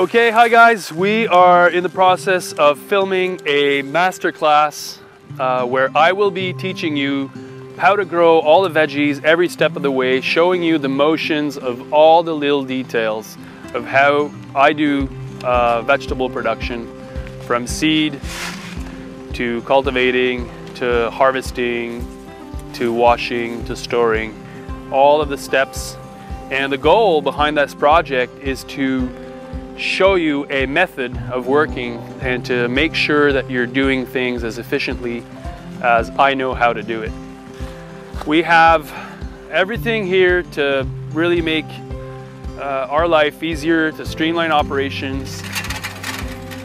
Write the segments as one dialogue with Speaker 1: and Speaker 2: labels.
Speaker 1: Okay, hi guys. We are in the process of filming a masterclass where I will be teaching you how to grow all the veggies every step of the way, showing you the motions of all the little details of how I do vegetable production, from seed to cultivating to harvesting to washing to storing, all of the steps. And the goal behind this project is to show you a method of working and to make sure that you're doing things as efficiently as I know how to do it. We have everything here to really make our life easier, to streamline operations.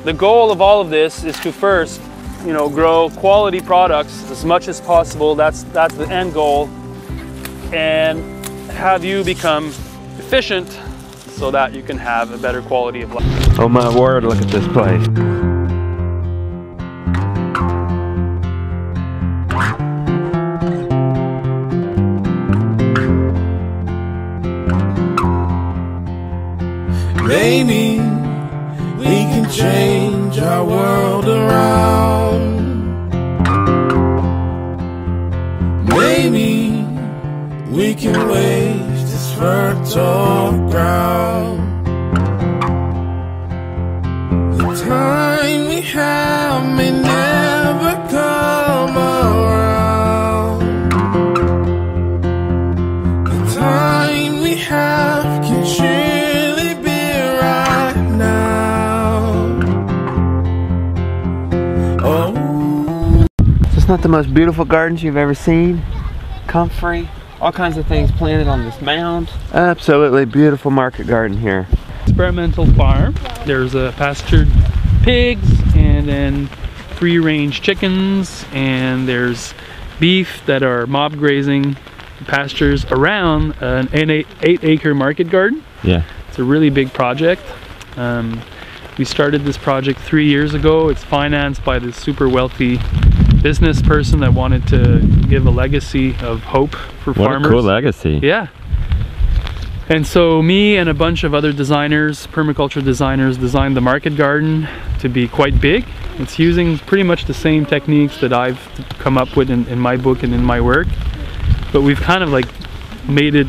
Speaker 1: The goal of all of this is to first, grow quality products as much as possible. That's the end goal, and have you become efficient so that you can have a better quality of life.
Speaker 2: Oh my word, look at this place.
Speaker 3: Maybe we can change our world around. Maybe we can waste this fertile ground. The time we have may never come around. The time we have can surely be right now. Oh,
Speaker 2: Is this not the most beautiful gardens you've ever seen? Comfrey, all kinds of things planted on this mound. Absolutely beautiful market garden here.
Speaker 1: Experimental farm. There's pastured pigs and then free-range chickens, and there's beef that are mob grazing pastures around an 8-acre market garden.
Speaker 2: Yeah.
Speaker 1: It's a really big project. We started this project 3 years ago. It's financed by this super wealthy business person that wanted to give a legacy of hope for farmers.
Speaker 2: What a cool legacy.
Speaker 1: Yeah. And so me and a bunch of other designers, permaculture designers, designed the market garden to be quite big. It's using pretty much the same techniques that I've come up with in my book and in my work, but we've kind of like made it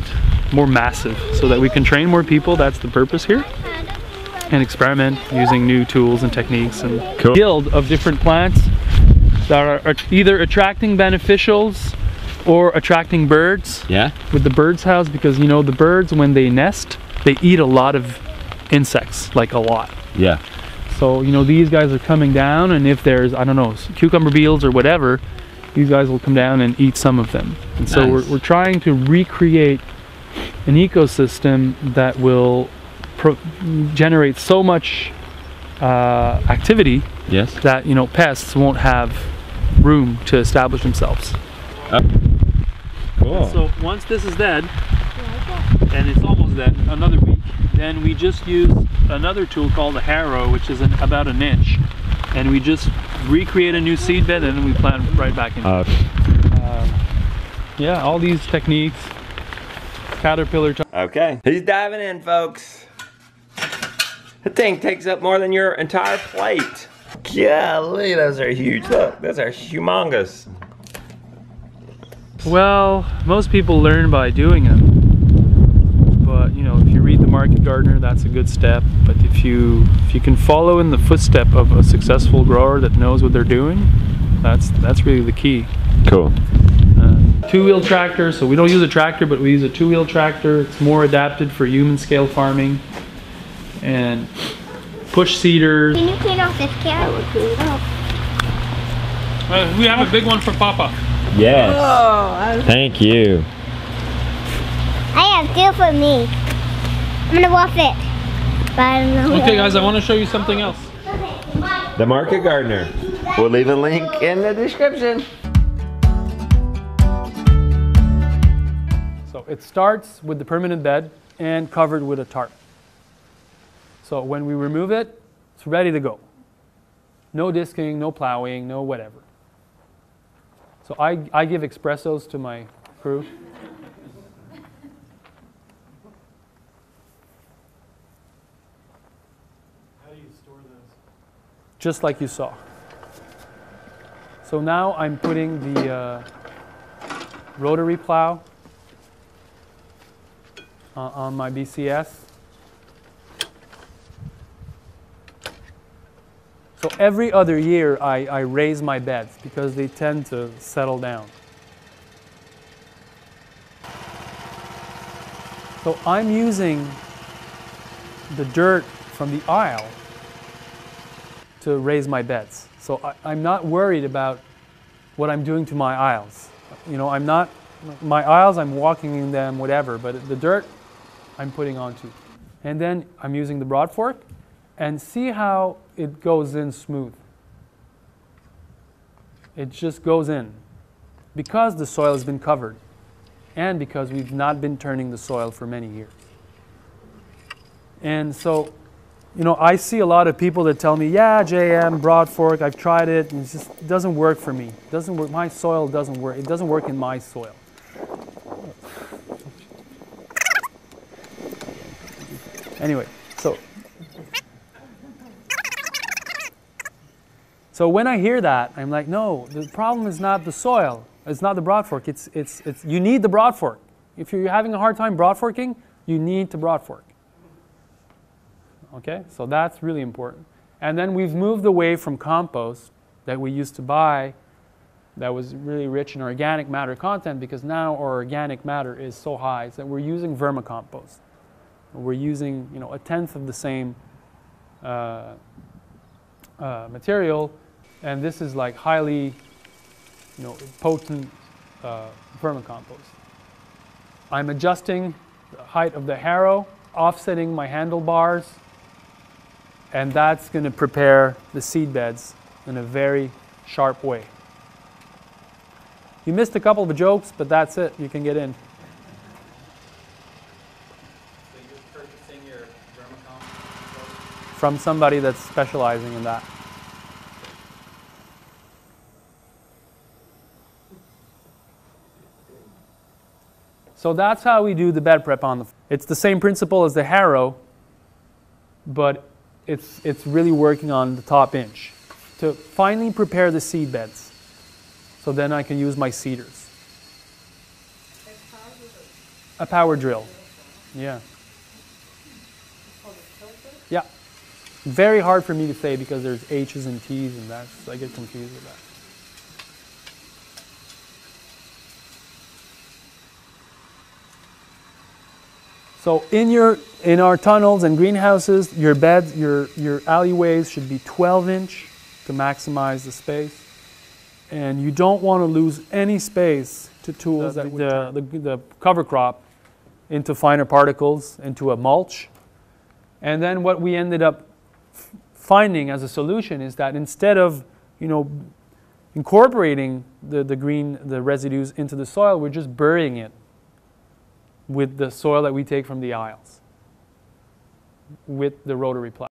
Speaker 1: more massive so that we can train more people. That's the purpose here, and experiment using new tools and techniques and
Speaker 2: Cool.
Speaker 1: yield of different plants that are either attracting beneficials or attracting birds.
Speaker 2: Yeah.
Speaker 1: With the bird's house, because the birds, when they nest, they eat a lot of insects, like a lot.
Speaker 2: Yeah.
Speaker 1: So these guys are coming down, and if there's, I don't know, cucumber beetles or whatever, these guys will come down and eat some of them. And so
Speaker 2: Nice.
Speaker 1: we're trying to recreate an ecosystem that will generate so much activity.
Speaker 2: Yes.
Speaker 1: That pests won't have room to establish themselves.
Speaker 2: Cool.
Speaker 1: So once this is dead, and it's almost dead, another week, then we just use another tool called a harrow, which is about an inch, and we just recreate a new seed bed, and then we plant right back in. Yeah, all these techniques, caterpillar.
Speaker 2: Okay. He's diving in, folks. The thing takes up more than your entire plate. Golly, those are huge. Look, those are humongous.
Speaker 1: Well, most people learn by doing them, but if you read The Market Gardener, that's a good step. But if you can follow in the footstep of a successful grower that knows what they're doing, that's really the key.
Speaker 2: Cool.
Speaker 1: Two-wheel tractor, so we don't use a tractor, but we use a two-wheel tractor. It's more adapted for human scale farming. And push seeders.
Speaker 4: Can you clean off this can? I would clean it off.
Speaker 1: We have a big one for Papa.
Speaker 2: Yes.
Speaker 4: Oh,
Speaker 2: Thank you.
Speaker 4: I have two for me. I'm gonna wash it. But I don't know.
Speaker 1: Okay guys, I want to show you something else.
Speaker 2: The Market Gardener. We'll leave a link in the description.
Speaker 1: So it starts with the permanent bed and covered with a tarp. So when we remove it, it's ready to go. No disking, no plowing, no whatever. So I give espressos to my crew. you store those? Just like you saw. So now I'm putting the rotary plow on my BCS. So every other year I raise my beds because they tend to settle down. So I'm using the dirt from the aisle to raise my beds. So I'm not worried about what I'm doing to my aisles. You know, my aisles, I'm walking in them, whatever, but the dirt I'm putting onto. And then I'm using the broad fork, and see how it goes in smooth. It just goes in because the soil has been covered and because we've not been turning the soil for many years. And so, you know, I see a lot of people that tell me, yeah, JM, broad fork, I've tried it, and it doesn't work for me. It doesn't work, my soil doesn't work. It doesn't work in my soil. Anyway, so when I hear that, I'm like, no, the problem is not the soil. It's not the broad fork. You need the broad fork. If you're having a hard time broad forking, you need to broad fork. Okay, so that's really important. And then we've moved away from compost that we used to buy that was really rich in organic matter content, because now our organic matter is so high that we're using vermicompost. We're using, you know, 1/10 of the same material, and this is like highly, you know, potent vermicompost. I'm adjusting the height of the harrow, offsetting my handlebars, and that's going to prepare the seed beds in a very sharp way. You missed a couple of jokes, but that's it. You can get in.
Speaker 5: So you're purchasing your vermicompost
Speaker 1: From somebody that's specializing in that. So that's how we do the bed prep on the. It's the same principle as the harrow, but it's really working on the top inch to finally prepare the seed beds. So then I can use my seeders. A power drill. Yeah. Yeah. Very hard for me to say because there's H's and T's and I get confused with that. So in our tunnels and greenhouses, your beds, your alleyways should be 12-inch to maximize the space. And you don't want to lose any space to tools the cover crop into finer particles, into a mulch. And then what we ended up finding as a solution is that instead of, you know, incorporating the residues into the soil, we're just burying it with the soil that we take from the aisles with the rotary plow.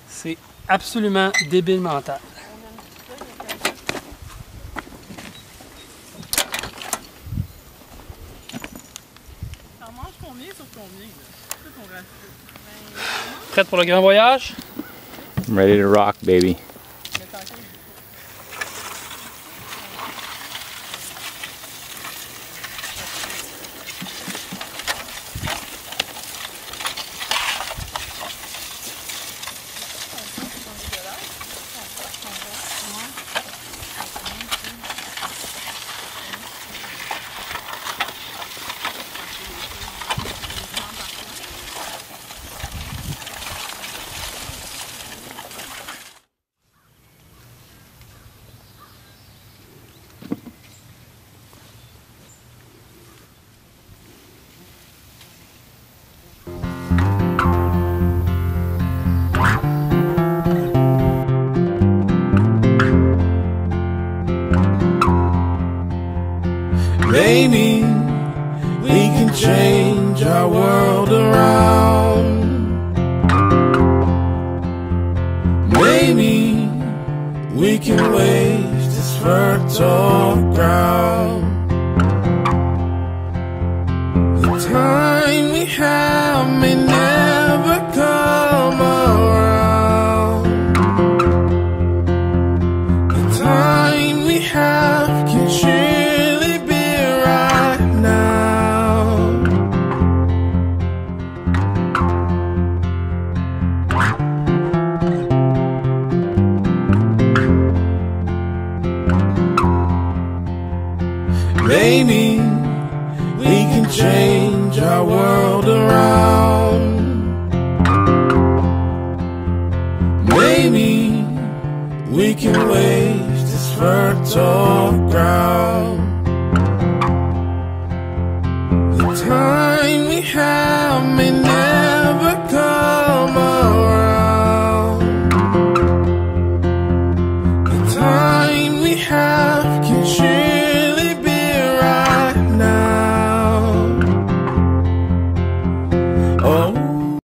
Speaker 1: C'est absolument débile mental.
Speaker 6: On mange combien sur combien? C'est ton ratio.
Speaker 1: Prête pour le grand voyage?
Speaker 5: I'm ready to rock, baby.
Speaker 3: Maybe we can change our world around. Maybe we can waste this fertile ground. The time we have may never come around. The time we have can surely be right now. Maybe we can change our world around. Maybe we can waste this fertile ground. The time we have may never